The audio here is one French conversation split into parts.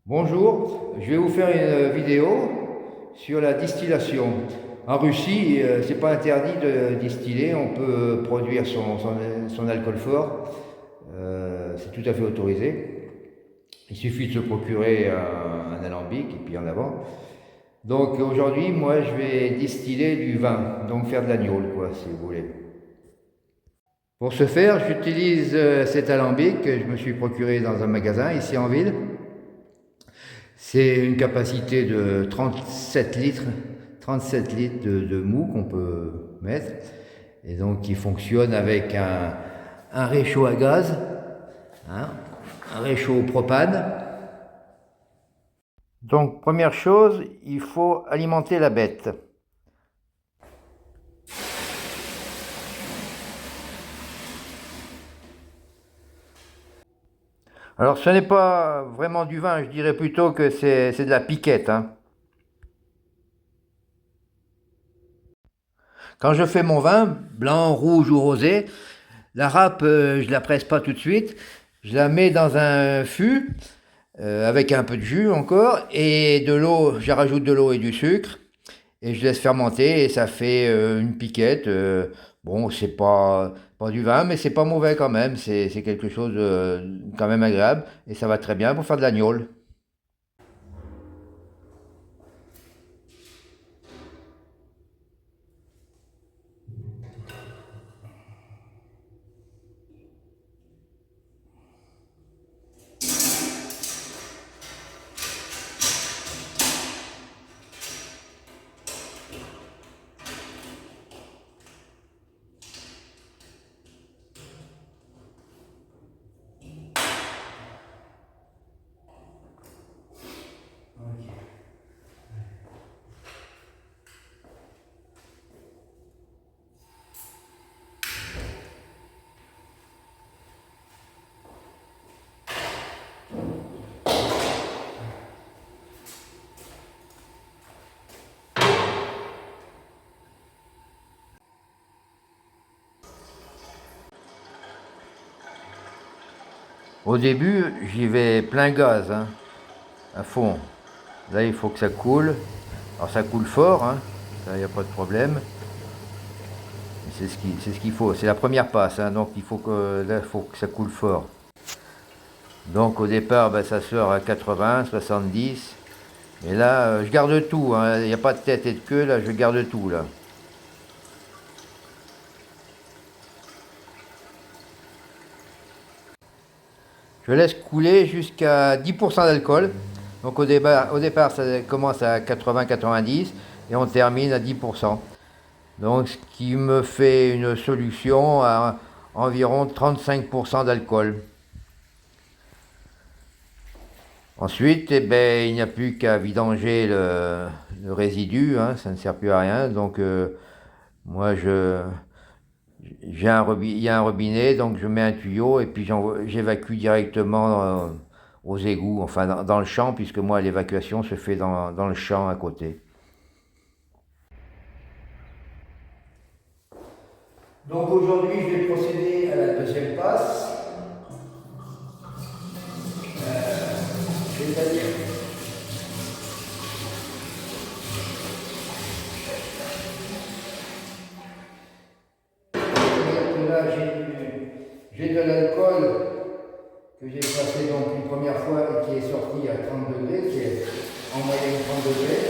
Bonjour, je vais vous faire une vidéo sur la distillation. En Russie, c'est pas interdit de distiller, on peut produire son alcool fort, c'est tout à fait autorisé. Il suffit de se procurer un alambic et puis en avant. Donc aujourd'hui, moi je vais distiller du vin, donc faire de l'agnole quoi, si vous voulez. Pour ce faire, j'utilise cet alambic que je me suis procuré dans un magasin ici en ville. C'est une capacité de 37 litres de mou qu'on peut mettre. Et donc qui fonctionne avec un réchaud à gaz, hein, un réchaud au propane. Donc première chose, il faut alimenter la bête. Alors ce n'est pas vraiment du vin, je dirais plutôt que c'est de la piquette, hein. Quand je fais mon vin, blanc, rouge ou rosé, la râpe, je la presse pas tout de suite. Je la mets dans un fût avec un peu de jus encore et de l'eau. Je rajoute de l'eau et du sucre et je laisse fermenter et ça fait une piquette. Bon, c'est pas du vin, mais c'est pas mauvais quand même. C'est quelque chose quand même agréable et ça va très bien pour faire de l'agnole. Au début, j'y vais plein gaz, hein, à fond. Là, il faut que ça coule. Alors ça coule fort, hein, ça, il n'y a pas de problème. C'est ce qu'il faut. C'est la première passe, hein, donc il faut que, là, il faut que ça coule fort. Donc au départ, ben, ça sort à 80, 70. Et là, je garde tout, hein, il n'y a pas de tête et de queue, là, je garde tout, là. Je laisse couler jusqu'à 10% d'alcool. Donc au départ, ça commence à 80-90 et on termine à 10%. Donc ce qui me fait une solution à environ 35% d'alcool. Ensuite, eh ben, il n'y a plus qu'à vidanger le résidu, hein, ça ne sert plus à rien. Donc moi, il y a un robinet, donc je mets un tuyau et puis j'évacue directement aux égouts, enfin dans le champ, puisque moi l'évacuation se fait dans le champ à côté. Donc aujourd'hui, je vais procéder à la deuxième passe, c'est-à-dire que là j'ai de l'alcool que j'ai passé donc une première fois et qui est sorti à 30 degrés, qui est en moyenne 30 degrés.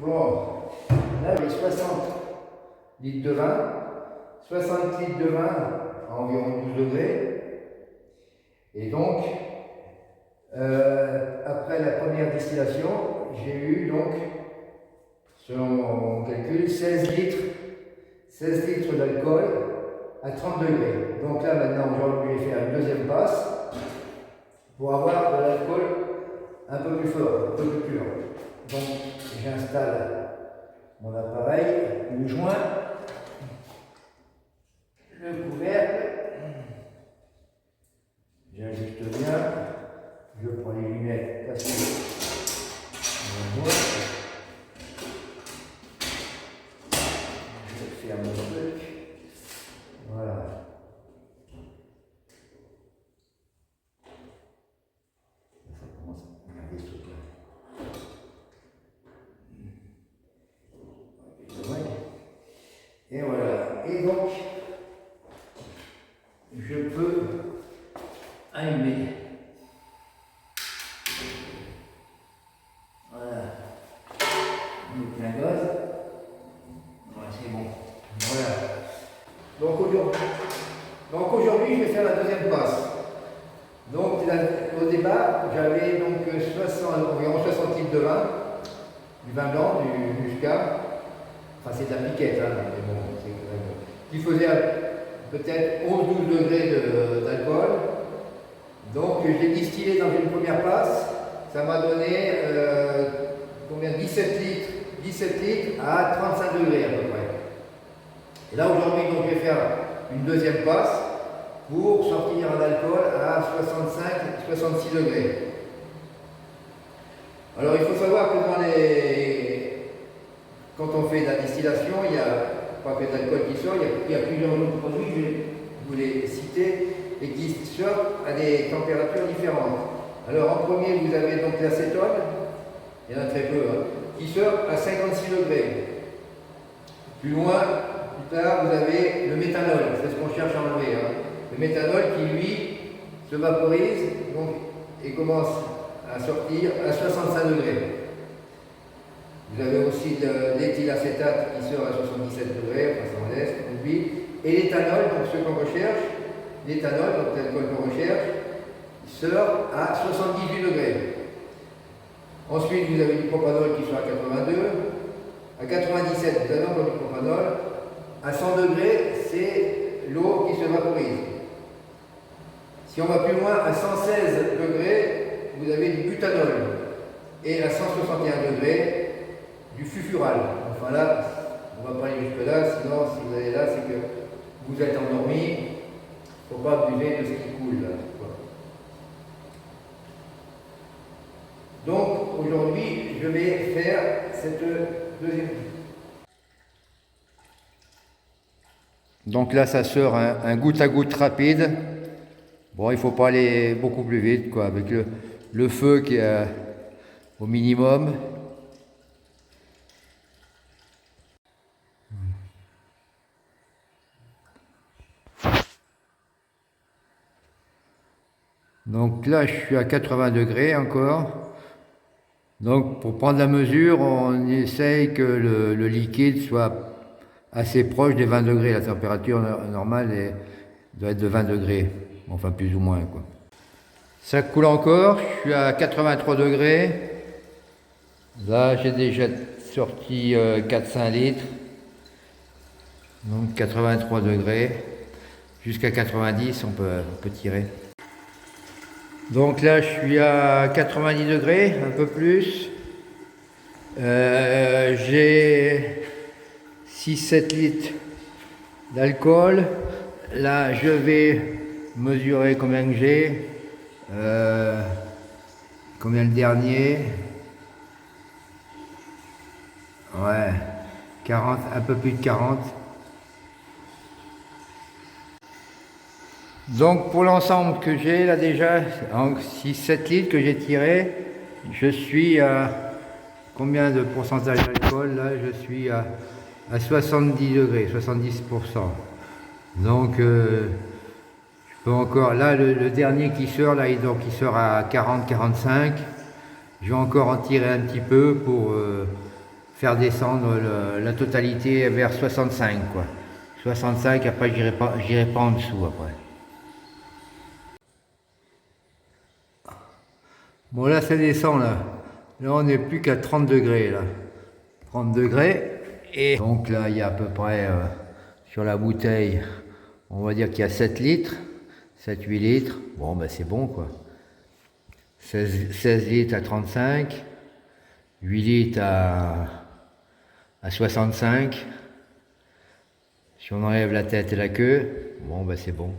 Bon, là j'ai 60 litres de vin, 60 litres de vin à environ 12 degrés. Et donc, Après la première distillation, j'ai eu donc, selon mon calcul, 16 litres d'alcool à 30 degrés. Donc là maintenant, aujourd'hui, je vais faire une deuxième passe pour avoir de l'alcool un peu plus fort, un peu plus pur. Donc j'installe mon appareil, le joint, le couvercle, j'ajuste bien, je prends les lunettes parce que je vois. Je ferme le truc, voilà. Ça commence à regarder ce truc-là. Et voilà. Et donc, je peux allumer. Voilà. On met plein gaz. Voilà, c'est bon. Voilà. Donc aujourd'hui, je vais faire la deuxième passe. Donc au départ, j'avais donc environ 60 litres de vin, du vin blanc, du muscat. Enfin, c'est de la piquette, hein, mais bon, c'est quand même. Qui faisait peut-être 11-12 degrés d'alcool. Donc, je l'ai distillé dans une première passe. Ça m'a donné combien 17 litres à 35 degrés à peu près. Et là, aujourd'hui, donc, je vais faire une deuxième passe pour sortir un alcool à 65-66 degrés. Alors, il faut savoir que quand on fait de la distillation, il n'y a pas que de l'alcool qui sort, il y a plusieurs autres produits, je vais vous les citer, et qui sortent à des températures différentes. Alors en premier, vous avez donc l'acétone, il y en a très peu, hein, qui sort à 56 degrés. Plus loin, plus tard, vous avez le méthanol, c'est ce qu'on cherche à enlever. Hein. Le méthanol qui, lui, se vaporise donc, et commence à sortir à 65 degrés. Vous avez aussi l'éthylacétate qui sort à 77 degrés, enfin ça en laisse, l'huile. Et l'éthanol, donc ce qu'on recherche, l'éthanol, donc l'alcool qu'on recherche, sort à 78 degrés. Ensuite, vous avez du propanol qui sort à 82. À 97, vous avez encore du propanol. À 100 degrés, c'est l'eau qui se vaporise. Si on va plus loin, à 116 degrés, vous avez du butanol. Et à 161 degrés, du fufural. Enfin là, on ne va pas aller jusque là, sinon si vous allez là, c'est que vous êtes endormi. Il ne faut pas abuser de ce qui coule là. Donc aujourd'hui, je vais faire cette deuxième. Donc là, ça sort un goutte à goutte rapide. Bon, il ne faut pas aller beaucoup plus vite, quoi, avec le feu qui est au minimum. Donc là, je suis à 80 degrés encore. Donc pour prendre la mesure, on essaye que le liquide soit assez proche des 20 degrés. La température normale doit être de 20 degrés, enfin plus ou moins, quoi. Ça coule encore, je suis à 83 degrés. Là, j'ai déjà sorti 4-5 litres. Donc 83 degrés. Jusqu'à 90, on peut tirer. Donc là, je suis à 90 degrés, un peu plus. J'ai 6-7 litres d'alcool. Là, je vais mesurer combien que j'ai. Combien le dernier? Ouais, 40, un peu plus de 40. Donc pour l'ensemble que j'ai là déjà, en 6-7 litres que j'ai tiré, je suis à combien de pourcentage d'alcool? Là je suis à 70 degrés, 70%. Donc je peux encore, là le dernier qui sort, là donc il sort à 40-45. Je vais encore en tirer un petit peu pour faire descendre la totalité vers 65 quoi. 65, après j'irai pas en dessous après. Bon là ça descend là. Là on n'est plus qu'à 30 degrés là. 30 degrés. Et donc là il y a à peu près sur la bouteille, on va dire qu'il y a 7 litres. 7-8 litres. Bon ben c'est bon quoi. 16 litres à 35. 8 litres à 65. Si on enlève la tête et la queue, bon ben c'est bon.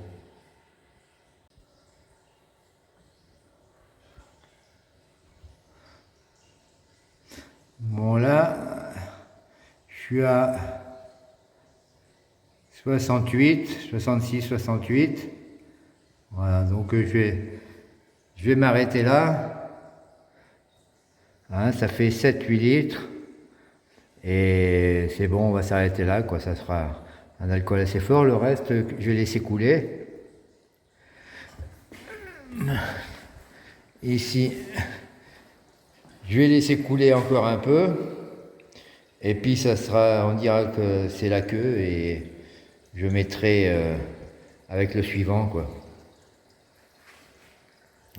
Bon là, je suis à 68, 66, 68. Voilà, donc je vais m'arrêter là. Hein, ça fait 7-8 litres. Et c'est bon, on va s'arrêter là, quoi. Ça sera un alcool assez fort. Le reste, je vais laisser couler. Ici, je vais laisser couler encore un peu. Et puis ça sera, on dira que c'est la queue et je mettrai avec le suivant, quoi.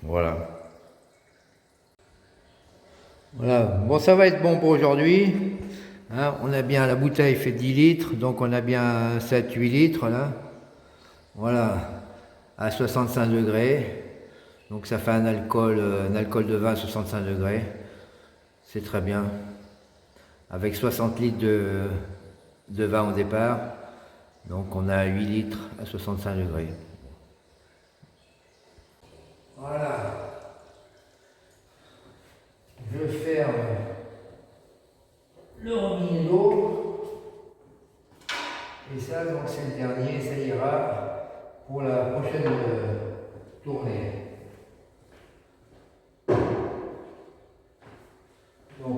Voilà. Voilà. Bon, ça va être bon pour aujourd'hui. Hein, on a bien, la bouteille fait 10 litres, donc on a bien 7-8 litres là. Voilà. À 65 degrés. Donc ça fait un alcool de vin à 65 degrés. C'est très bien. Avec 60 litres de vin au départ. Donc on a 8 litres à 65 degrés. Voilà. Je ferme le robinet d'eau. Et ça, donc c'est le dernier, ça ira pour la prochaine tournée. Donc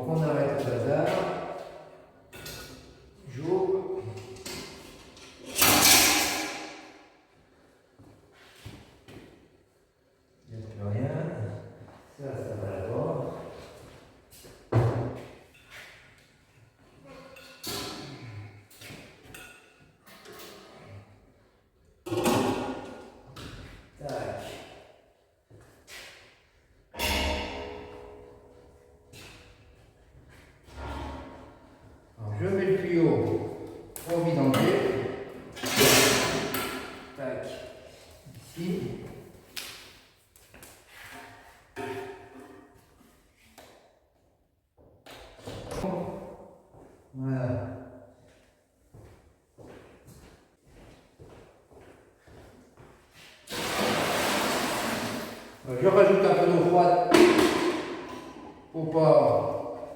on arrête le bazar. J'ouvre. Il n'y a plus rien. Ça va d'abord. Tac. Alors je mets le tuyau pour vidanger. Tac. Ici. Voilà. Je rajoute un peu d'eau froide pour pas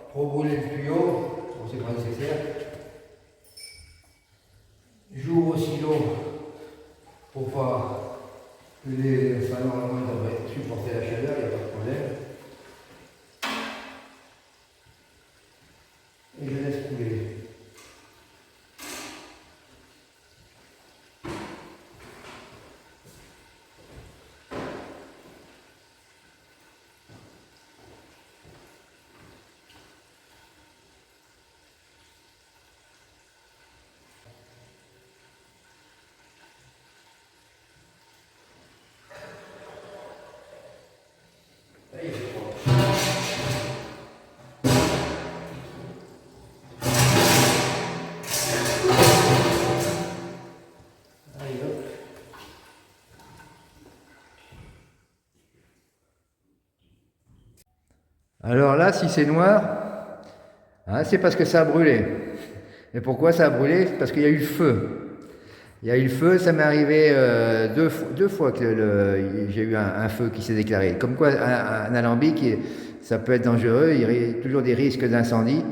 trop brûler le tuyau. Bon, c'est pas nécessaire. J'ouvre aussi l'eau pour pas que les salons normalement devraient supporter la chaleur, il n'y a pas de problème. Et je laisse couler. Là, il est froid. Allez, hop. Alors là, si c'est noir, hein, c'est parce que ça a brûlé. Et pourquoi ça a brûlé? Parce qu'il y a eu le feu. Il y a eu le feu, ça m'est arrivé deux fois que j'ai eu un feu qui s'est déclaré. Comme quoi, un alambic, ça peut être dangereux, il y a toujours des risques d'incendie.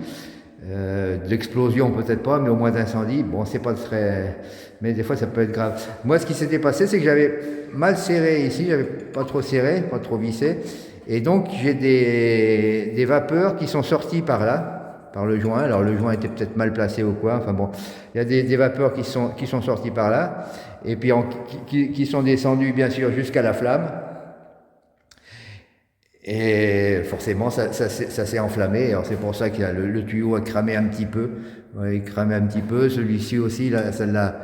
D'explosion peut-être pas, mais au moins d'incendie. Bon, c'est pas très... Mais des fois, ça peut être grave. Moi, ce qui s'était passé, c'est que j'avais mal serré ici, j'avais pas trop serré, pas trop vissé. Et donc, j'ai des vapeurs qui sont sorties par là. Par le joint, alors le joint était peut-être mal placé ou quoi, enfin bon, il y a des vapeurs qui sont sorties par là, et puis qui sont descendues bien sûr jusqu'à la flamme, et forcément ça s'est enflammé, alors c'est pour ça que le tuyau a cramé un petit peu, ouais, il cramait un petit peu, celui-ci aussi, là, ça l'a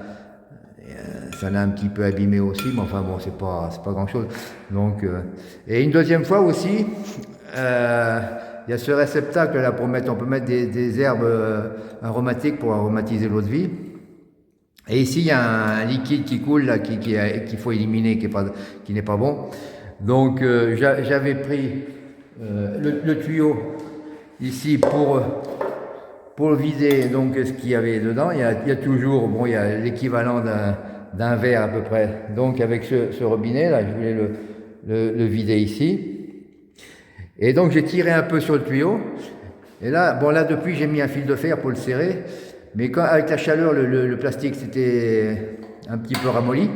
un petit peu abîmé aussi, mais enfin bon, c'est pas grand chose. Donc, et une deuxième fois aussi, il y a ce réceptacle là pour mettre, on peut mettre des herbes aromatiques pour aromatiser l'eau de vie. Et ici, il y a un liquide qui coule là, qu'il faut éliminer, qui n'est pas bon. Donc, j'avais pris le tuyau ici pour le vider. Donc, ce qu'il y avait dedans, il y a toujours, bon, il y a l'équivalent d'un verre à peu près. Donc, avec ce robinet là, je voulais le vider ici. Et donc, j'ai tiré un peu sur le tuyau. Et là, bon, là, depuis, j'ai mis un fil de fer pour le serrer. Mais quand, avec la chaleur, le plastique s'était un petit peu ramolli.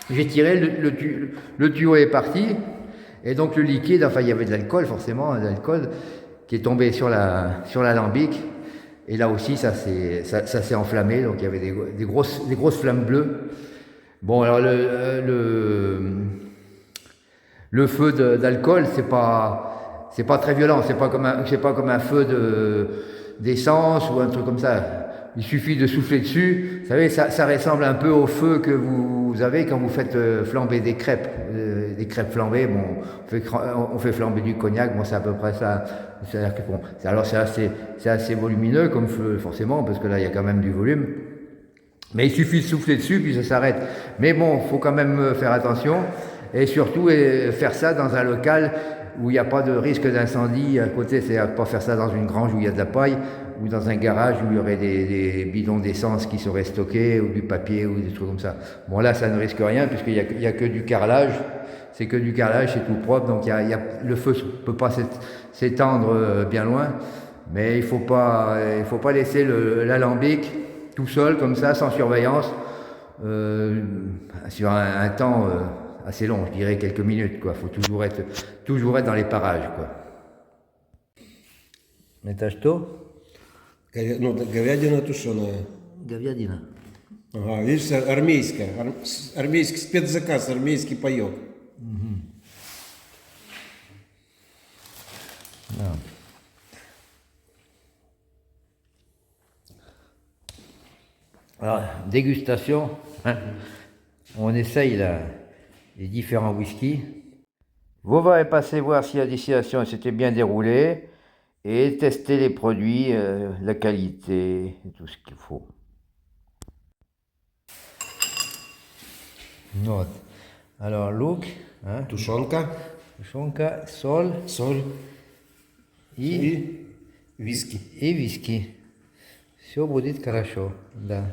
J'ai tiré, le tuyau est parti. Et donc le liquide, enfin il y avait de l'alcool forcément, de l'alcool qui est tombé sur l'alambic. Et là aussi ça s'est enflammé, donc il y avait des grosses flammes bleues. Bon alors le feu d'alcool c'est pas très violent, c'est pas comme un feu d'essence ou un truc comme ça. Il suffit de souffler dessus. Vous savez, ça ressemble un peu au feu que vous avez quand vous faites flamber des crêpes flambées. Bon, on fait flamber du cognac. Bon, c'est à peu près ça. Bon, alors c'est assez volumineux comme feu, forcément, parce que là il y a quand même du volume. Mais il suffit de souffler dessus puis ça s'arrête. Mais bon, faut quand même faire attention et surtout faire ça dans un local où il n'y a pas de risque d'incendie à côté, c'est-à-dire pas faire ça dans une grange où il y a de la paille ou dans un garage où il y aurait des bidons d'essence qui seraient stockés ou du papier ou des trucs comme ça. Bon là, ça ne risque rien puisqu'il n'y a que du carrelage, c'est que du carrelage, c'est tout propre, donc le feu ne peut pas s'étendre bien loin, mais il faut pas laisser l'alambic tout seul comme ça, sans surveillance, sur un temps assez long, je dirais quelques minutes, quoi. Faut toujours être dans les parages, quoi. Это что? Ну, говядина тушеная. Говядина. Ага, видишь, армейская. Армейский спецзаказ, армейский паёк. Ah. Alors, dégustation, hein. On essaye les différents whiskies. Vova est passé voir si la distillation s'était bien déroulée et tester les produits, la qualité et tout ce qu'il faut. Note. Alors, look, hein, Тушенка, тушенка, соль соль и виски. виски. Все будет хорошо, да.